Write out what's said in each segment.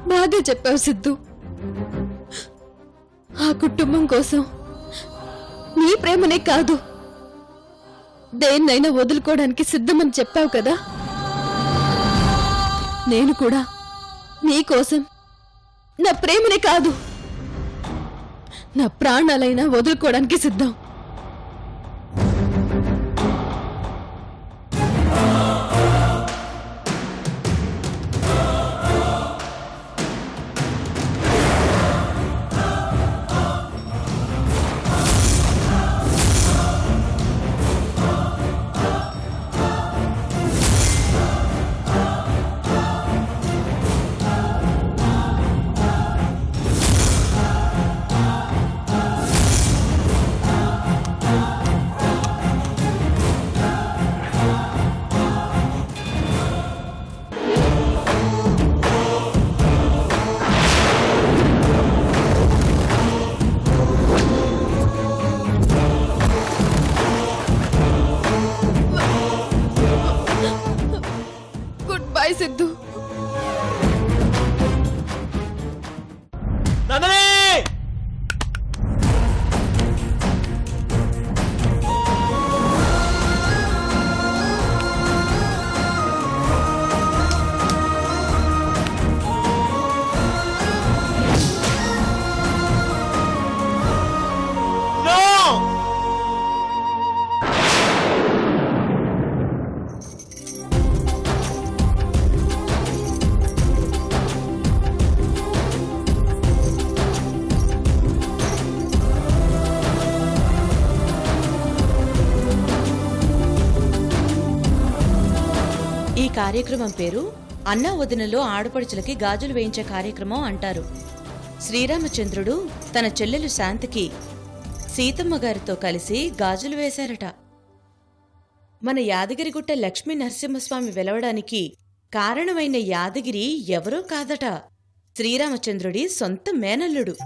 బాగా చెప్పావు సిద్ధు. ఆ కుటుంబం కోసం నీ ప్రేమనే కాదు, దేన్నైనా వదులుకోవడానికి సిద్ధమని చెప్పావు కదా. నేను కూడా నీ కోసం నా ప్రేమనే కాదు, నా ప్రాణాలైనా వదులుకోవడానికి సిద్ధం. Good bye Siddhu. ఈ కార్యక్రమం పేరు అన్నా వదినలో ఆడపడుచులకి గాజులు వేయించే కార్యక్రమం అంటారు. శ్రీరామచంద్రుడు తన చెల్లెలు శాంతికి సీతమ్మ గారితో కలిసి గాజులు వేశారట. మన యాదగిరిగుట్ట లక్ష్మీ నరసింహస్వామి వెలవడానికి కారణమైన యాదగిరి ఎవరో కాదట, శ్రీరామచంద్రుడి సొంత మేనల్లుడు,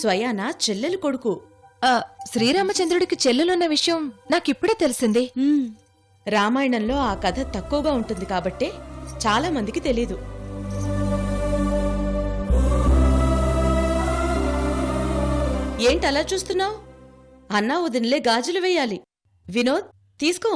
స్వయాన చెల్లెలు కొడుకు. శ్రీరామచంద్రుడికి చెల్లెలున్న విషయం నాకిప్పుడే తెలిసింది. రామాయణంలో ఆ కథ తక్కువగా ఉంటుంది కాబట్టే చాలా మందికి తెలీదు. ఏంటలా చూస్తున్నావు? అన్నా వదినలే గాజులు వేయాలి. వినోద్, తీసుకో.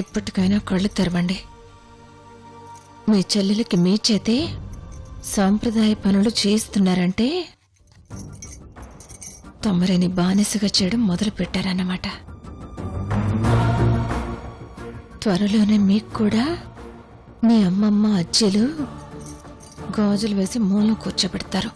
ఎప్పటికైనా కళ్ళు తెరవండి. మీ చెల్లెలకి మీ చేతే సాంప్రదాయ పనులు చేస్తున్నారంటే తమరిని బానిసగా చేయడం మొదలు పెట్టారన్నమాట. త్వరలోనే మీకు కూడా మీ అమ్మమ్మ అజ్జలు గాజులు వేసి మూలం కూర్చోబెడతారు.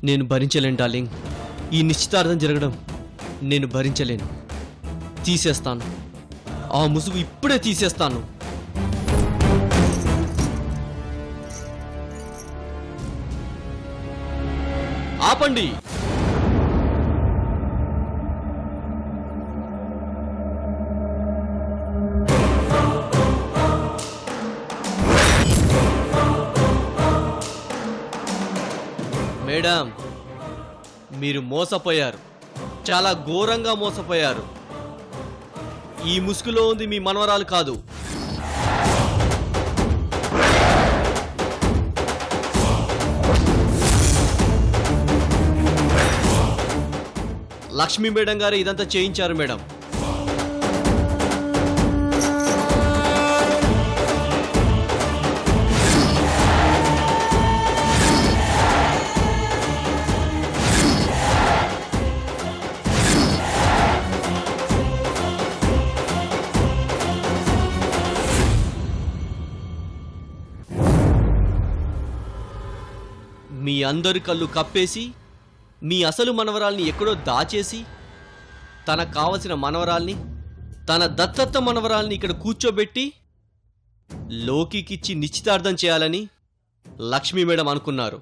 నేను భరించలేను డార్లింగ్, ఈ నిశ్చితార్థం జరగడం నేను భరించలేను. తీసేస్తాను, ఆ ముసుగు ఇప్పుడే తీసేస్తాను. ఆపండి. మేడం, మీరు మోసపోయారు, చాలా ఘోరంగా మోసపోయారు. ఈ ముసుగులో ఉంది మీ మనవరాలు కాదు. లక్ష్మీ మేడం గారు ఇదంతా చేయించారు మేడం. అందరి కళ్ళు కప్పేసి మీ అసలు మనవరాల్ని ఎక్కడో దాచేసి తనకు కావలసిన మనవరాల్ని తన దత్తత్త మనవరాల్ని ఇక్కడ కూర్చోబెట్టి లోకికిచ్చి నిశ్చితార్థం చేయాలని లక్ష్మీ మేడం అనుకున్నారు.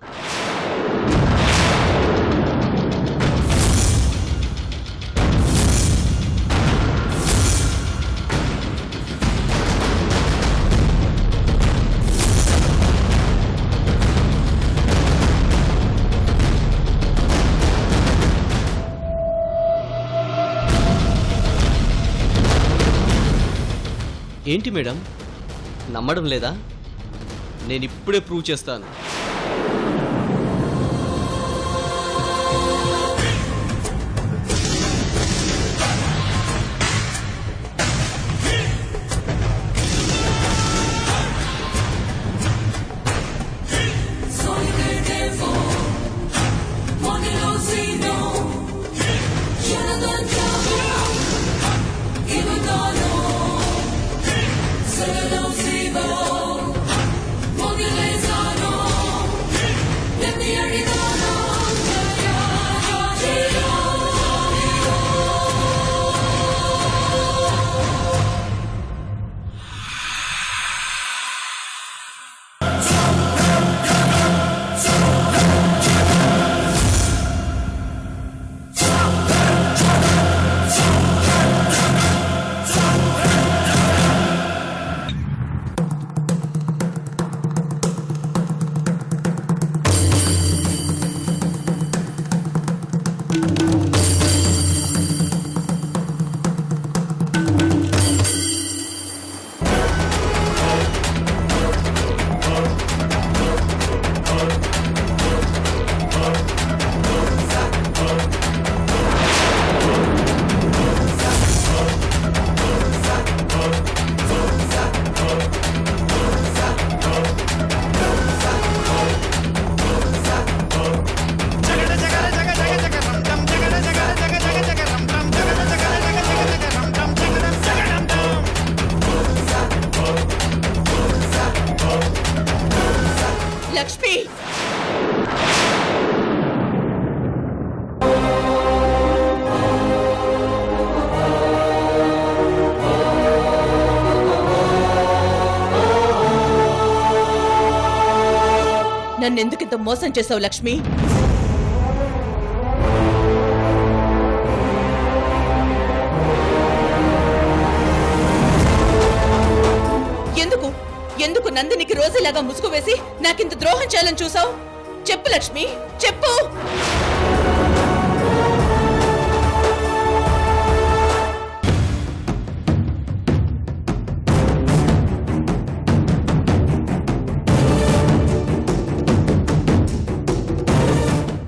ఏంటి మేడం, నమ్మడం లేదా? నేను ఇప్పుడే ప్రూవ్ చేస్తాను. లక్ష్మి, నన్నెందుకింత మోసం చేసావు లక్ష్మి? ఎందుకు ఎందుకు నందినికి రోజులాగా ముసుగు వేసి నాకింత ద్రోహం చేయాలని చూసావు? చెప్పు లక్ష్మి, చెప్పు.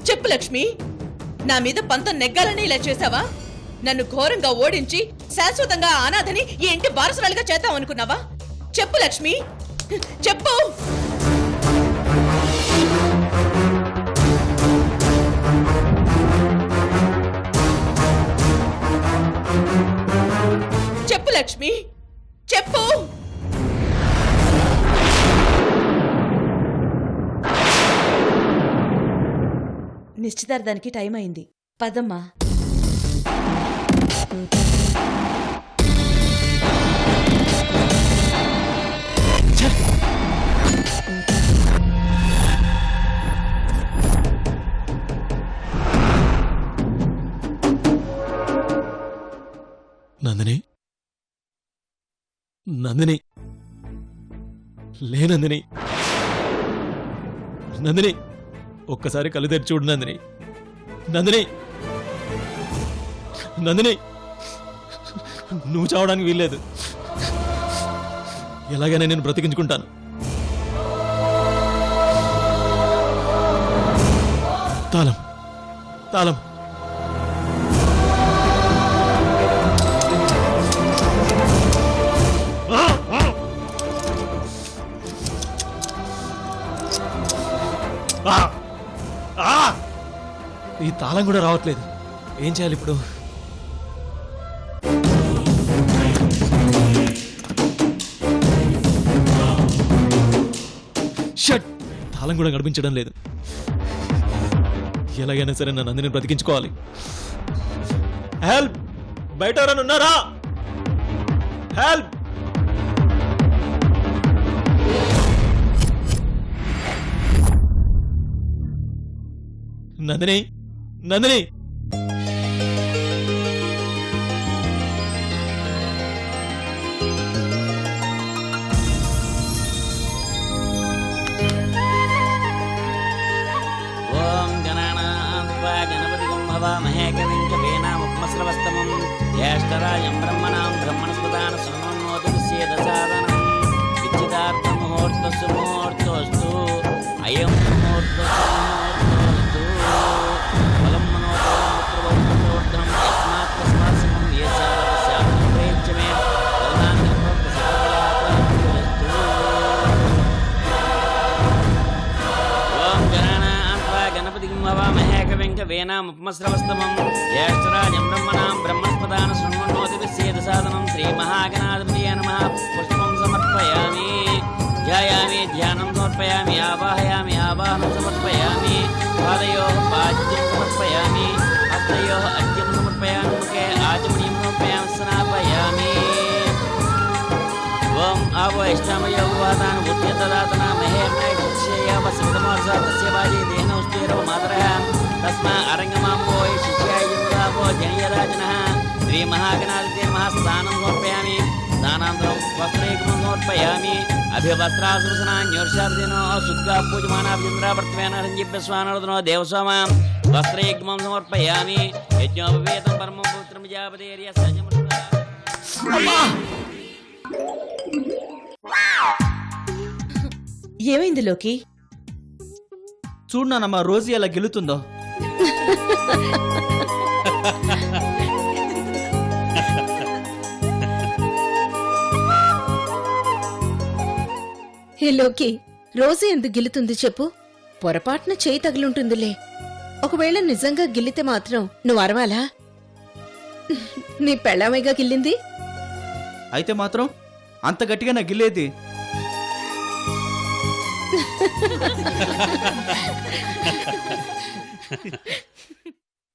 చెప్పు లక్ష్మి, నా మీద పంతం నెగ్గాలని ఇలా చేసావా? నన్ను ఘోరంగా ఓడించి శాశ్వతంగా అనాథని ఈ ఇంటి వారసురాలుగా చేద్దాం అనుకున్నావా? చెప్పు లక్ష్మి, చెప్పు. చెప్పు లక్ష్మి, చెప్పు. నిశ్చితార్థానికి టైం అయింది, పదమ్మా. నందిని, నందిని, లే నందిని, నందిని, ఒక్కసారి కళ్ళు తెరిచి చూడు నందిని. నందిని, నందిని, నువ్వు చావడానికి వీల్లేదు. ఎలాగైనా నేను బ్రతికించుకుంటాను. తాళం, తాళం. ఈ తాళం కూడా రావట్లేదు. ఏం చేయాలి ఇప్పుడు? షట్, తాళం కూడా గడిపించడం లేదు. ఎలాగైనా సరే నా నందిని బ్రతికించుకోవాలి. హెల్ప్! బయట ఎవరైనా ఉన్నారా? హెల్ప్! నందిని, నందిని! ఓం గణానాన్వా గణపతిగం హవామహే కవిం కవీనాముపమస్రవస్తమం జ్యేష్ఠరాజం బ్రహ్మణాం బ్రహ్మణస్పదాన శృణ్వన్నోతిర్సేదసాదనం విచ్చిదార్థముహూర్తస్సు ముహూర్తోస్తు అయం ముహూర్తస్సు ఫలం మనోదరం యస్మాత్ తస్మాత్సమం యేసావస్యాత్మ ప్రయచ్చమే ఓం గణానాన్వా గణపతిగం హవామహే కవిం కవీనాముపమస్రవస్తమం జ్యేష్ఠరాజం బ్రహ్మణాం బ్రహ్మణస్పదాన శృణ్వన్నోతిర్సేదసాదనం శ్రీమహాగణాధిపతయే నమః పుష్పం సమర్పయామి ధ్యాయామి ధ్యానం సమర్పయామి ఆవాహయామి ఆవాహనం సమర్పయామి పాదయోః పాద్యం సమర్పయామి హస్తయోః అద్యం సమర్పయామి ముఖే ఆచమనీయం సమర్పయామి స్నాపయామి ఓం ఆవో ఇష్టామయోగవాదాన్ ఉద్యతదాతనా మహేర్నైశ్చేయవసవిధమోర్సతస్య వాజీ దేనౌస్తేరవ మాతరః తస్మా అరంగమాంబో శిష్యాయ జన్మదాపో జనయరాజనః శ్రీమహాగణాధిపతయే నమః స్థానం సమర్పయామి స్నానానంతరం వస్త్రైకమం సమర్పయామి అభివస్త్రాసురసనాన్యోర్షార్దినో శుద్ధ్గా పూజమానాభ్యంద్రావర్తమేన రంజిప్యస్వానర్దనో దేవస్వామ వస్త్రైకమం సమర్పయామి యజ్ఞోపవేతం పరమం పవిత్రం విజాపతేర్య సజముద్ర ఏమైంది లోకి? చూడు నాన్నమ్మ రోజు ఎలా గెలుతుందో. హే లోకి, రోజు ఎందుకు గిల్లుతుంది చెప్పు? పొరపాటున చేయి తగిలుంటుందిలే. ఒకవేళ నిజంగా గిల్లితే మాత్రం నువ్వు అరవాలా? నీ పెళ్ళామేగా గిల్లింది. అయితే మాత్రం అంత గట్టిగా నా గిల్లేది.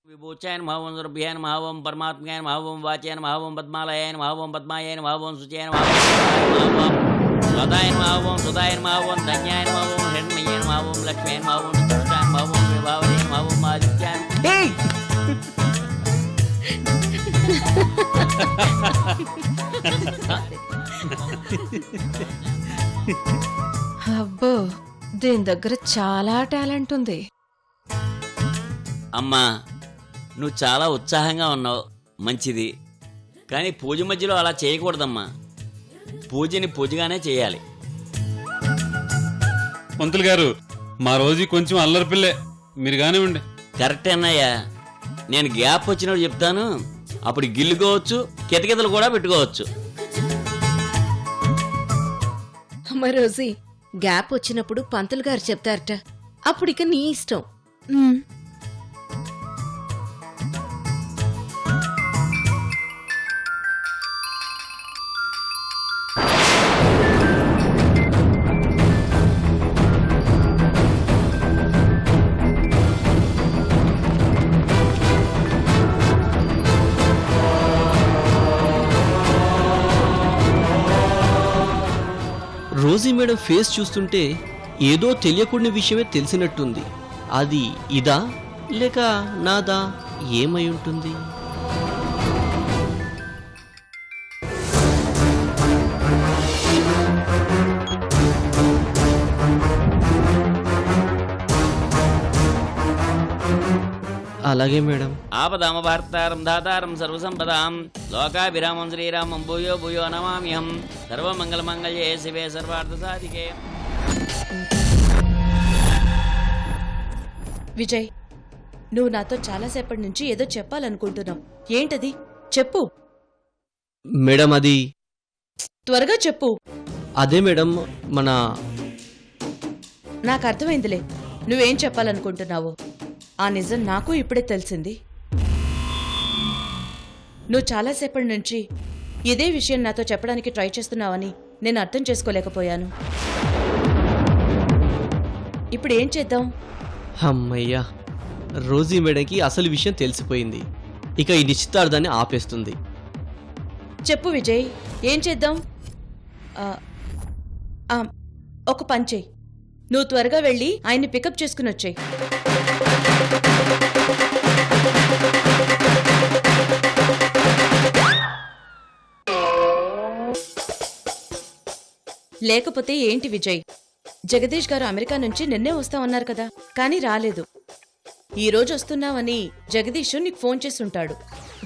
విభూచాయన మహావం దుర్భ్యాన మహావం పరమాత్మయాన మహావం వాచాయన మహావం పద్మాలయాన మహావం పద్మాయన మహావం శుచయన మహావం స్వదాయన మహావం సుదాయన మహావం ధన్యాయన మహావం హిరణ్మయ్యన మహావం లక్ష్మీయన మహావం చతుష్టాయన మహావం విభావనైన మహావం ఆదిత్యాయన అబ్బో, దీని దగ్గర చాలా టాలెంట్ ఉంది. అమ్మా నువ్వు చాలా ఉత్సాహంగా ఉన్నావు, మంచిది. కానీ పూజ మధ్యలో అలా చేయకూడదమ్మా. పూజని పూజగానే చేయాలి. పంతులు గారు, మా రోజు కొంచెం అల్లరి పిల్లే, మీరు కానివ్వండి. కరెక్ట్ అన్నయ్యా, నేను గ్యాప్ వచ్చినప్పుడు చెప్తాను. అప్పుడు గిల్లుకోవచ్చు, కితకితలు కూడా పెట్టుకోవచ్చు. అమ్మ రోజీ, గ్యాప్ వచ్చినప్పుడు పంతులు గారు చెప్తారట. అప్పుడిక నీ ఇష్టం. రోజీ మేడం ఫేస్ చూస్తుంటే ఏదో తెలియకూడని విషయమే తెలిసినట్టుంది. అది ఇదా లేక నాదా? ఏమై ఉంటుంది? అలాగే మేడం. ఆపదామ భారతారం దాతారం సర్వసంపదాం లోకాభిరామం శ్రీరామం భూయో భూయో నమామ్యహం సర్వమంగళమంగళ్యే శివే సర్వార్థ సాధికే. విజయ్, నువ్వు నాతో చాలాసేపటి నుంచి ఏదో చెప్పాలనుకుంటున్నావు. ఏంటది? చెప్పు. మేడం అది త్వరగా చెప్పు. అదే మేడం, మన నాకు అర్థమైందిలే నువ్వేం చెప్పాలనుకుంటున్నావు. ఆ నిజం నాకు ఇప్పుడే తెలిసింది. నువ్వు చాలాసేపటి నుంచి ఇదే విషయం నాతో చెప్పడానికి ట్రై చేస్తున్నావని నేను అర్థం చేసుకోలేకపోయాను. ఇప్పుడు ఏం చేద్దాం? అమ్మయ్యా, రోజీ మేడంకి అసలు విషయం తెలిసిపోయింది. ఇక ఈ నిశ్చితార్థాన్ని ఆపేస్తుంది. చెప్పు విజయ్, ఏం చేద్దాం? ఆ, ఆ, ఒక పని చెయ్యి. నువ్వు త్వరగా వెళ్ళి ఆయన్ని పికప్ చేసుకుని వచ్చేయ్. లేకపోతే ఏంటి విజయ్, జగదీష్ గారు అమెరికా నుంచి నిన్నే వస్తామన్నారు కదా, కానీ రాలేదు. ఈ రోజు వస్తున్నావని జగదీష్ నీకు ఫోన్ చేసుంటాడు.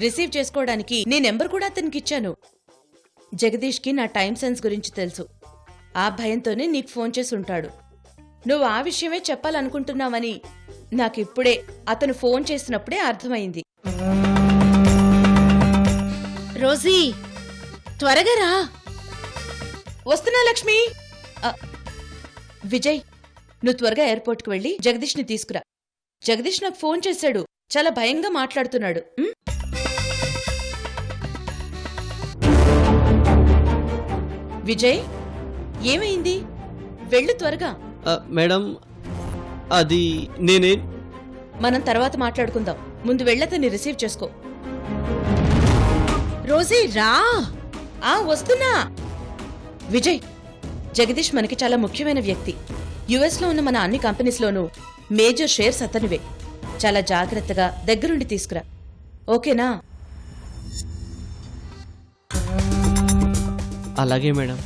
రిసీవ్ చేసుకోవడానికి నీ నెంబర్ కూడా అతనికి ఇచ్చాను. జగదీష్కి నా టైం సెన్స్ గురించి తెలుసు. ఆ భయంతోనే నీకు ఫోన్ చేసి ఉంటాడు. నువ్వు ఆ విషయమే చెప్పాలనుకుంటున్నావని నాకిప్పుడే అతను ఫోన్ చేసినప్పుడే అర్థమైంది. రోజీ, త్వరగా రా. వస్తున్నా లక్ష్మి. ఆ, విజయ్, నువ్వు త్వరగా ఎయిర్పోర్ట్కి వెళ్ళి జగదీష్ని తీసుకురా. జగదీష్ నాకు ఫోన్ చేశాడు, చాలా భయంగా మాట్లాడుతున్నాడు. విజయ్, ఏమైంది? వెళ్ళు త్వరగా. మేడం, అది నేనే. మనం తర్వాత మాట్లాడుకుందాం. ముందు వెళ్ళతని రిసీవ్ చేసుకో. రోజీ రా. వస్తున్నా. విజయ్, జగదీష్ మనకి చాలా ముఖ్యమైన వ్యక్తి. యుఎస్ లో ఉన్న మన అన్ని కంపెనీస్లోనూ మేజర్ షేర్స్ అతనివే. చాలా జాగ్రత్తగా దగ్గరుండి తీసుకురా, ఓకేనా? అలాగే మేడం.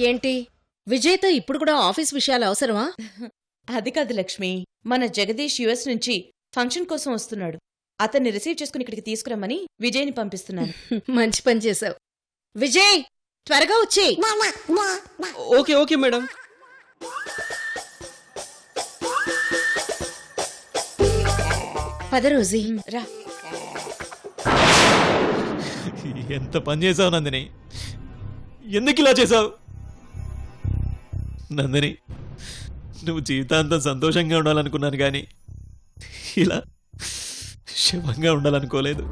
ఏంటి, విజయ్తో ఇప్పుడు కూడా ఆఫీస్ విషయాలు అవసరమా? అది కాదు లక్ష్మి, మన జగదీష్ యుఎస్ నుంచి ఫంక్షన్ కోసం వస్తున్నాడు. అతన్ని రిసీవ్ చేసుకుని ఇక్కడికి తీసుకురమ్మని విజయ్ని పంపిస్తున్నాను. మంచి పని చేశావు. విజయ్, త్వరగా వచ్చి. Okay okay madam. పద రోజీ. రా. ఎంత పని చేసావు నందిని, ఎందుకు ఇలా చేసావు? నందిని, నువ్వు జీవితాంతం సంతోషంగా ఉండాలనుకున్నాను కానీ ఇలా శవంగా ఉండాలనుకోలేదు.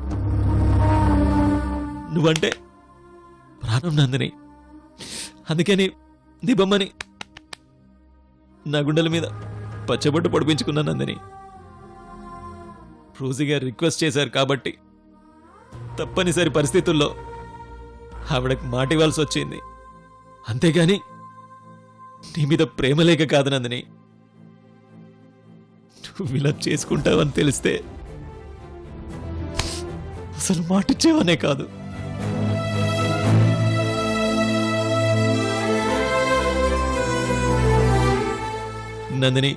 నువ్వంటే ప్రాణం నందిని, అందుకని నీ బొమ్మని నా గుండెల మీద పచ్చబొట్టు పొడిపించుకున్నా నందిని. రోజీ గారు రిక్వెస్ట్ చేశారు కాబట్టి తప్పనిసరి పరిస్థితుల్లో ఆవిడకి మాట ఇవ్వాల్సి వచ్చింది. అంతేగాని నీ మీద ప్రేమ లేక కాదు నందిని. నువ్వు ఇలా చేసుకుంటావని తెలిస్తే అసలు మాటిచ్చేవనే కాదు. నందిని,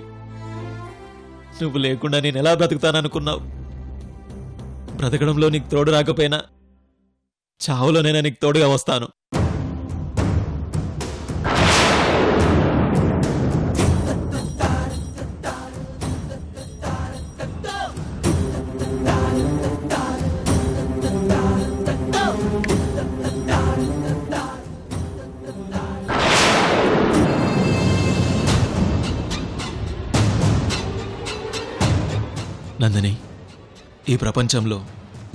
నువ్వు లేకుండా నేను ఎలా బ్రతుకుతాననుకున్నావు? బ్రతకడంలో నీకు తోడు రాకపోయినా చావులోనైనా నీకు తోడుగా వస్తాను. నందిని, ఈ ప్రపంచంలో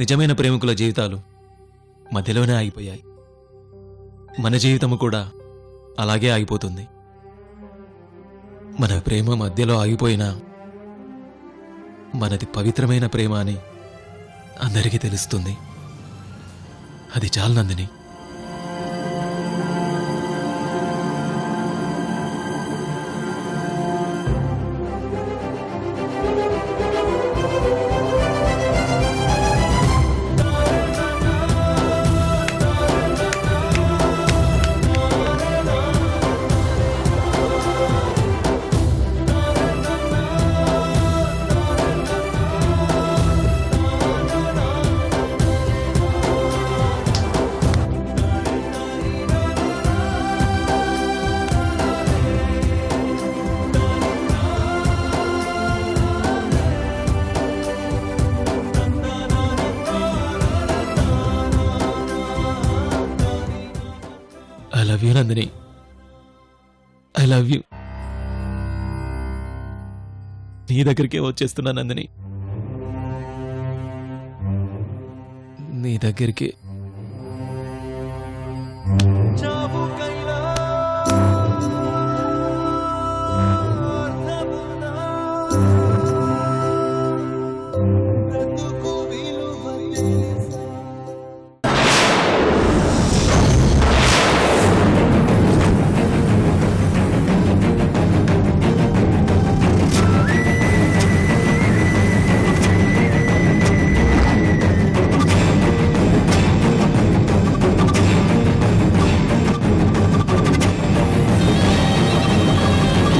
నిజమైన ప్రేమికుల జీవితాలు మధ్యలోనే ఆగిపోయాయి. మన జీవితము కూడా అలాగే ఆగిపోతుంది. మన ప్రేమ మధ్యలో ఆగిపోయినా మనది పవిత్రమైన ప్రేమ అని అందరికీ తెలుస్తుంది. అది చాలు Nandini. I love you Nandini, I love you. నీ దగ్గరికే వచ్చేస్తున్నా నందిని, నీ దగ్గరికి